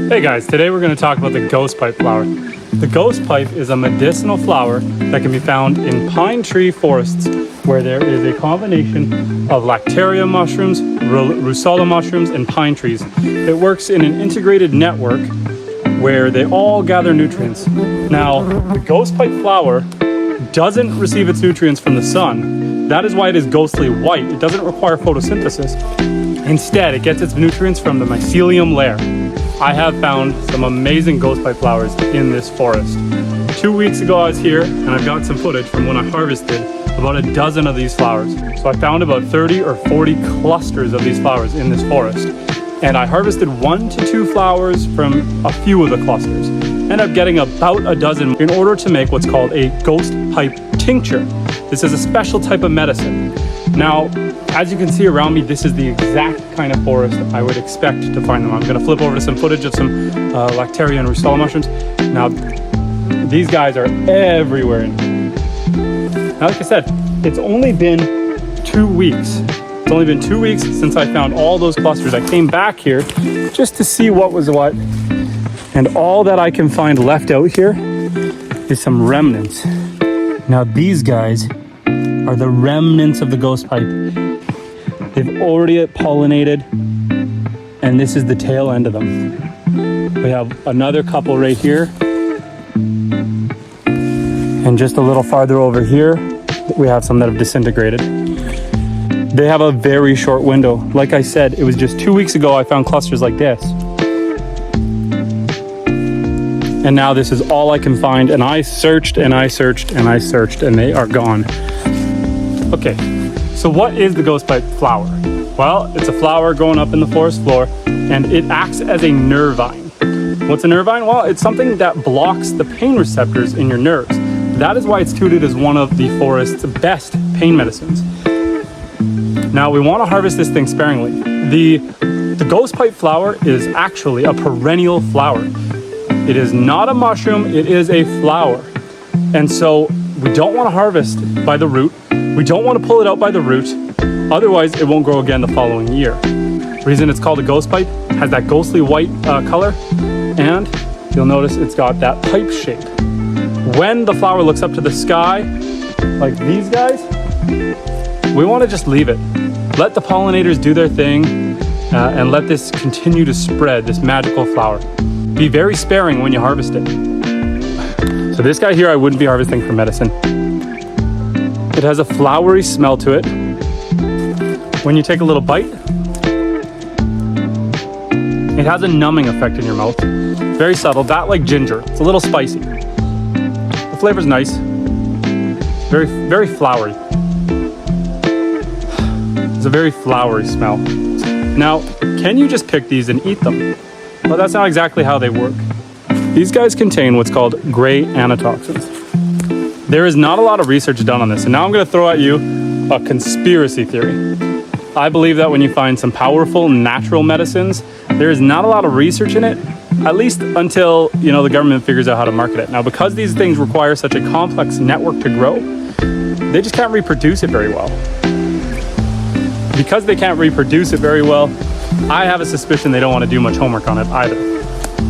Hey guys, today we're going to talk about the ghost pipe flower. The ghost pipe is a medicinal flower that can be found in pine tree forests where there is a combination of lactaria mushrooms, rusula mushrooms, and pine trees. It works in an integrated network where they all gather nutrients. Now, the ghost pipe flower doesn't receive its nutrients from the sun. That is why it is ghostly white. It doesn't require photosynthesis. Instead, it gets its nutrients from the mycelium layer. I have found some amazing ghost pipe flowers in this forest. 2 weeks ago I was here and I've got some footage from when I harvested about a dozen of these flowers. So I found about 30 or 40 clusters of these flowers in this forest. And I harvested 1 to 2 flowers from a few of the clusters. Ended up getting about a dozen in order to make what's called a ghost pipe tincture. This is a special type of medicine. Now, as you can see around me, this is the exact kind of forest I would expect to find them. I'm going to flip over to some footage of some lactaria and rusula mushrooms. Now, these guys are everywhere in here. Now, like I said, it's only been 2 weeks. It's only been 2 weeks since I found all those clusters. I came back here just to see what was what. And all that I can find left out here is some remnants. Now, these guys are the remnants of the ghost pipe. They've already pollinated, and this is the tail end of them. We have another couple right here. And just a little farther over here, we have some that have disintegrated. They have a very short window. Like I said, it was just 2 weeks ago I found clusters like this. And now this is all I can find, and I searched and I searched and I searched, and they are gone. Okay, so what is the ghost pipe flower? Well, it's a flower growing up in the forest floor, and it acts as a nervine. What's a nervine? Well, it's something that blocks the pain receptors in your nerves. That is why it's touted as one of the forest's best pain medicines. Now, we want to harvest this thing sparingly. The ghost pipe flower is actually a perennial flower. It is not a mushroom, it is a flower. And so we don't want to harvest by the root. We don't want to pull it out by the root. Otherwise, it won't grow again the following year. The reason it's called a ghost pipe, has that ghostly white color, and you'll notice it's got that pipe shape. When the flower looks up to the sky, like these guys, we want to just leave it. Let the pollinators do their thing, and let this continue to spread, this magical flower. Be very sparing when you harvest it. So this guy here, I wouldn't be harvesting for medicine. It has a flowery smell to it. When you take a little bite, it has a numbing effect in your mouth. Very subtle, that like ginger. It's a little spicy. The flavor's nice. Very, very flowery. It's a very flowery smell. Now, can you just pick these and eat them? Well, that's not exactly how they work. These guys contain what's called gray antitoxins. There is not a lot of research done on this, and now I'm going to throw at you a conspiracy theory. I believe that when you find some powerful natural medicines, there is not a lot of research in it, at least until, the government figures out how to market it. Now, because these things require such a complex network to grow, they just can't reproduce it very well. Because they can't reproduce it very well, I have a suspicion they don't want to do much homework on it either.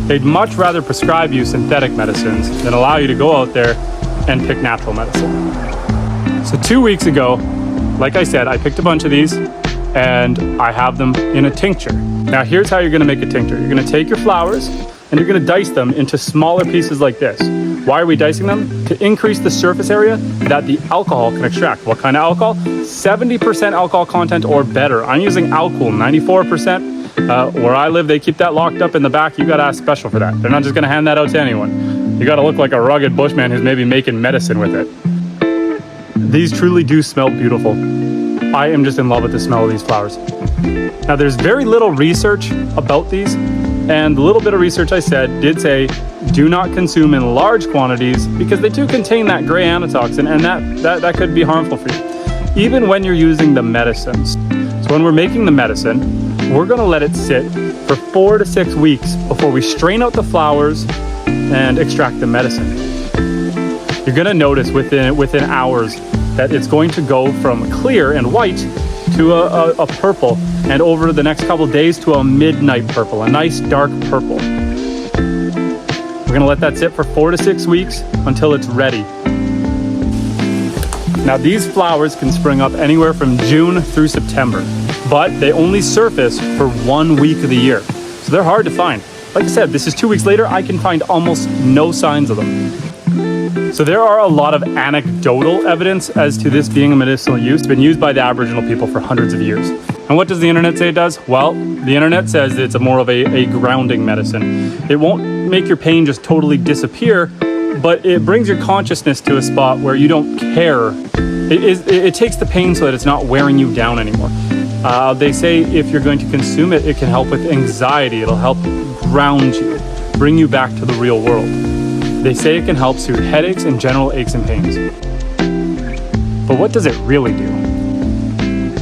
They'd much rather prescribe you synthetic medicines than allow you to go out there and pick natural medicine. So 2 weeks ago, like I said, I picked a bunch of these and I have them in a tincture. Now here's how you're going to make a tincture. You're going to take your flowers and you're going to dice them into smaller pieces like this. Why are we dicing them? To increase the surface area that the alcohol can extract. What kind of alcohol? 70% alcohol content or better. I'm using alcohol, 94%. Where I live, they keep that locked up in the back. You got to ask special for that. They're not just going to hand that out to anyone. You got to look like a rugged bushman who's maybe making medicine with it. These truly do smell beautiful. I am just in love with the smell of these flowers. Now, there's very little research about these, and the little bit of research I said did say do not consume in large quantities because they do contain that gray antitoxin, and that could be harmful for you, even when you're using the medicines. So when we're making the medicine, we're going to let it sit for 4 to 6 weeks before we strain out the flowers and extract the medicine. You're going to notice within hours that it's going to go from clear and white to a purple, and over the next couple days to a midnight purple, a nice dark purple. We're gonna let that sit for 4 to 6 weeks until it's ready. Now these flowers can spring up anywhere from June through September, but they only surface for 1 week of the year. So they're hard to find. Like I said, this is 2 weeks later, I can find almost no signs of them. So there are a lot of anecdotal evidence as to this being a medicinal use. It's been used by the Aboriginal people for hundreds of years. And what does the internet say it does? Well, the internet says it's more of a grounding medicine. It won't make your pain just totally disappear, but it brings your consciousness to a spot where you don't care. It takes the pain so that it's not wearing you down anymore. They say if you're going to consume it, it can help with anxiety. It'll help ground you, bring you back to the real world. They say it can help soothe headaches and general aches and pains. But what does it really do?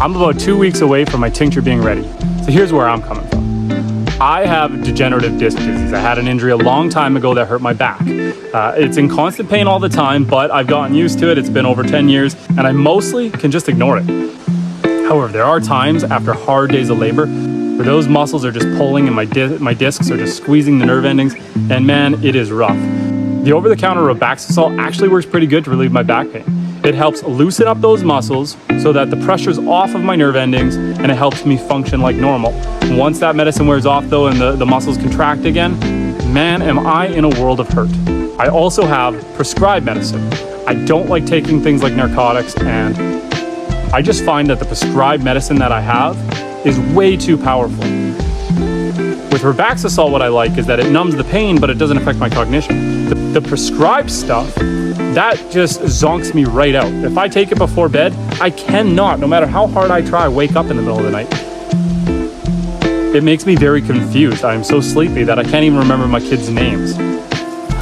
I'm about 2 weeks away from my tincture being ready. So here's where I'm coming from. I have degenerative disc disease. I had an injury a long time ago that hurt my back. It's in constant pain all the time, but I've gotten used to it. It's been over 10 years, and I mostly can just ignore it. However, there are times after hard days of labor where those muscles are just pulling and my discs are just squeezing the nerve endings, and man, it is rough. The over-the-counter Robaxisol actually works pretty good to relieve my back pain. It helps loosen up those muscles so that the pressure's off of my nerve endings, and it helps me function like normal. Once that medicine wears off though and the muscles contract again, man, am I in a world of hurt. I also have prescribed medicine. I don't like taking things like narcotics, and I just find that the prescribed medicine that I have is way too powerful. With Robaxisol, what I like is that it numbs the pain, but it doesn't affect my cognition. The prescribed stuff, that just zonks me right out. If I take it before bed, I cannot, no matter how hard I try, wake up in the middle of the night. It makes me very confused. I'm so sleepy that I can't even remember my kids' names.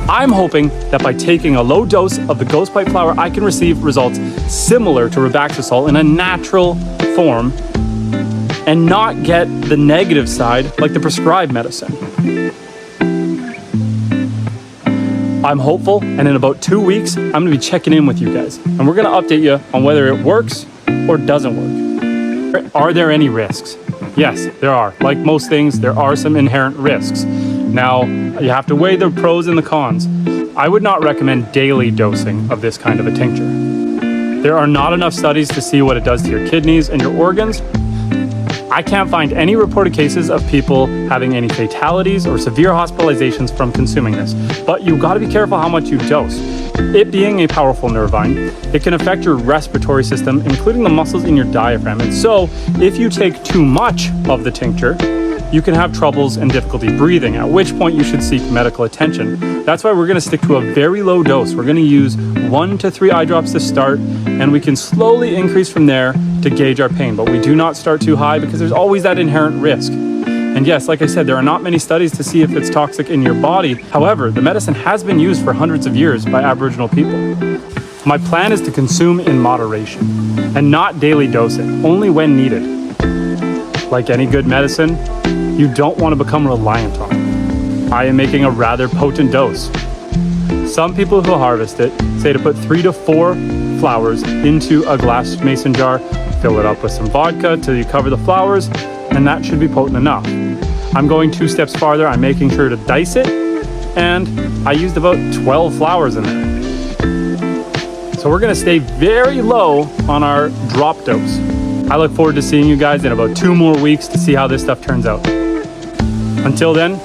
I'm hoping that by taking a low dose of the ghost pipe flower, I can receive results similar to Robaxisol in a natural form and not get the negative side like the prescribed medicine. I'm hopeful, and in about 2 weeks, I'm gonna be checking in with you guys, and we're gonna update you on whether it works or doesn't work. Are there any risks? Yes, there are. Like most things, there are some inherent risks. Now, you have to weigh the pros and the cons. I would not recommend daily dosing of this kind of a tincture. There are not enough studies to see what it does to your kidneys and your organs. I can't find any reported cases of people having any fatalities or severe hospitalizations from consuming this, but you've got to be careful how much you dose. It being a powerful nervine, it can affect your respiratory system, including the muscles in your diaphragm. And so, if you take too much of the tincture, you can have troubles and difficulty breathing, at which point you should seek medical attention. That's why we're going to stick to a very low dose. We're going to use 1 to 3 eye drops to start, and we can slowly increase from there to gauge our pain. But we do not start too high because there's always that inherent risk. And yes, like I said, there are not many studies to see if it's toxic in your body. However, the medicine has been used for hundreds of years by Aboriginal people. My plan is to consume in moderation and not daily dose it, only when needed. Like any good medicine, you don't want to become reliant on it. I am making a rather potent dose. Some people who harvest it say to put 3 to 4 flowers into a glass mason jar, fill it up with some vodka till you cover the flowers, and that should be potent enough. I'm going 2 steps farther. I'm making sure to dice it, and I used about 12 flowers in there. So we're going to stay very low on our drop dose. I look forward to seeing you guys in about 2 more weeks to see how this stuff turns out. Until then,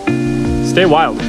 stay wild.